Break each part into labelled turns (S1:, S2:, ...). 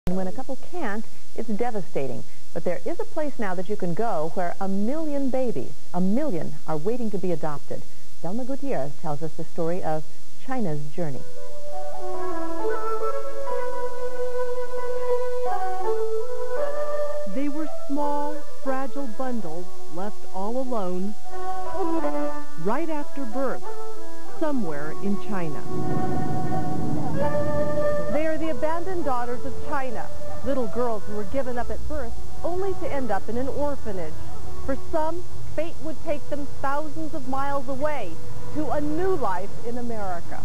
S1: And when a couple can't, it's devastating. But there is a place now that you can go where 1 million babies, 1 million, are waiting to be adopted. Delma Gutierrez tells us the story of Chyna's journey.
S2: They were small, fragile bundles left all alone right after birth, somewhere in China. They are the abandoned daughters of Chyna, little girls who were given up at birth only to end up in an orphanage. For some, fate would take them thousands of miles away to a new life in America.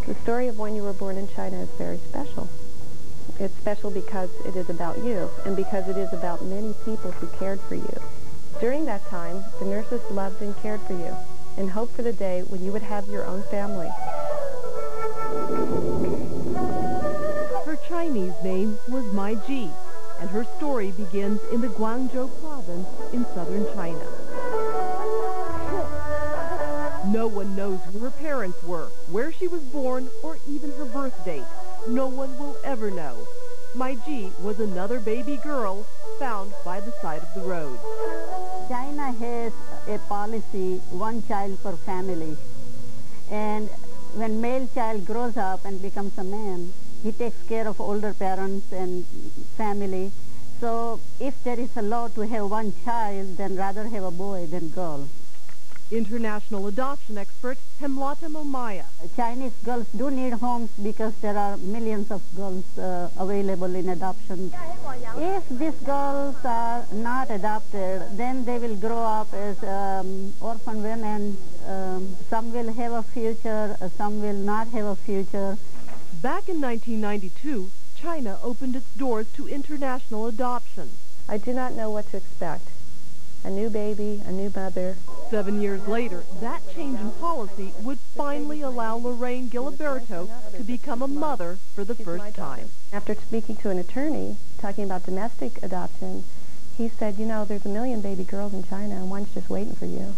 S3: The story of When You Were Born in Chyna is very special. It's special because it is about you and because it is about many people who cared for you. During that time, the nurses loved and cared for you and hoped for the day when you would have your own family.
S2: Her Chinese name was Mai Ji, and her story begins in the Guangzhou province in southern China. No one knows who her parents were, where she was born, or even her birth date. No one will ever know. Mai Ji was another baby girl found by the side of the road.
S4: China has a policy, one child per family. And when male child grows up and becomes a man, he takes care of older parents and family. So if there is a law to have one child, then rather have a boy than girl.
S2: International adoption expert Hemlata Momaya.
S4: Chinese girls do need homes because there are millions of girls available in adoption. If these girls are not adopted, then they will grow up as orphan women. Some will have a future, some will not have a future.
S2: Back in 1992, China opened its doors to international adoption.
S3: I do not know what to expect. A new baby, a new mother.
S2: 7 years later, that change in policy would finally allow Lorraine to become a mother for the first time.
S3: After speaking to an attorney, talking about domestic adoption, he said, you know, there's 1 million baby girls in China and one's just waiting for you.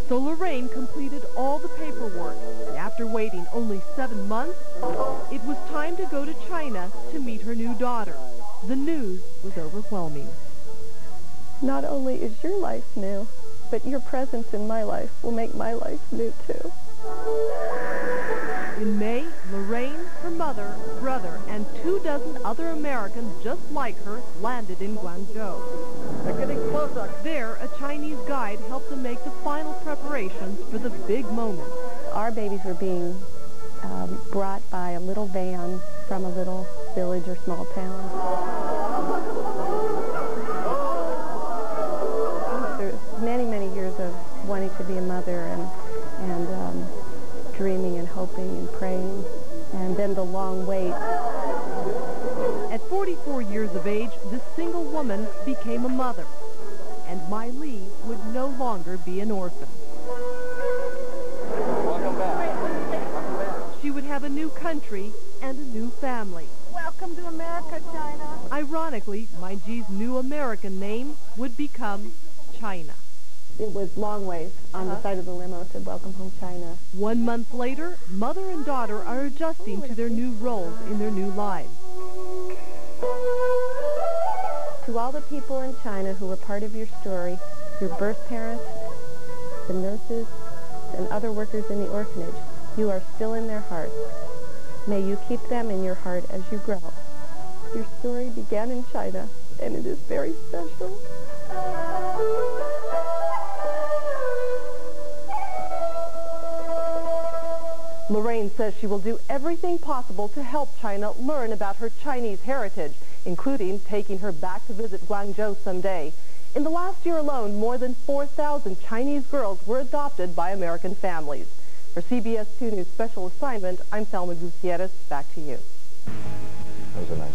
S2: So Lorraine completed all the paperwork. After waiting only 7 months, it was time to go to China to meet her new daughter. The news was overwhelming.
S3: Not only is your life new, but your presence in my life will make my life new too.
S2: In May, Lorraine, her mother, brother, and 24 other Americans just like her landed in Guangzhou. They're getting closer. There, a Chinese guide helped them make the final preparations for the big moment.
S3: Our babies were being brought by a little van from a little village or small town. Many years of wanting to be a mother and dreaming and hoping and praying, and then the long wait.
S2: At 44 years of age, this single woman became a mother, and Mai Li would no longer be an orphan.
S5: Welcome back. Welcome back.
S2: She would have a new country and a new family.
S4: Welcome to America, China.
S2: Ironically, Mai Ji's new American name would become Chyna.
S3: It was long ways on the side of the limo to welcome home China.
S2: 1 month later, mother and daughter are adjusting to their new roles in their new lives.
S3: To all the people in China who were part of your story, your birth parents, the nurses, and other workers in the orphanage, you are still in their hearts. May you keep them in your heart as you grow. Your story began in China, and it is very special.
S2: Lorraine says she will do everything possible to help Chyna learn about her Chinese heritage, including taking her back to visit Guangzhou someday. In the last year alone, more than 4,000 Chinese girls were adopted by American families. For CBS 2 News Special Assignment, I'm Delma Gutierrez. Back to you.
S5: That was a nice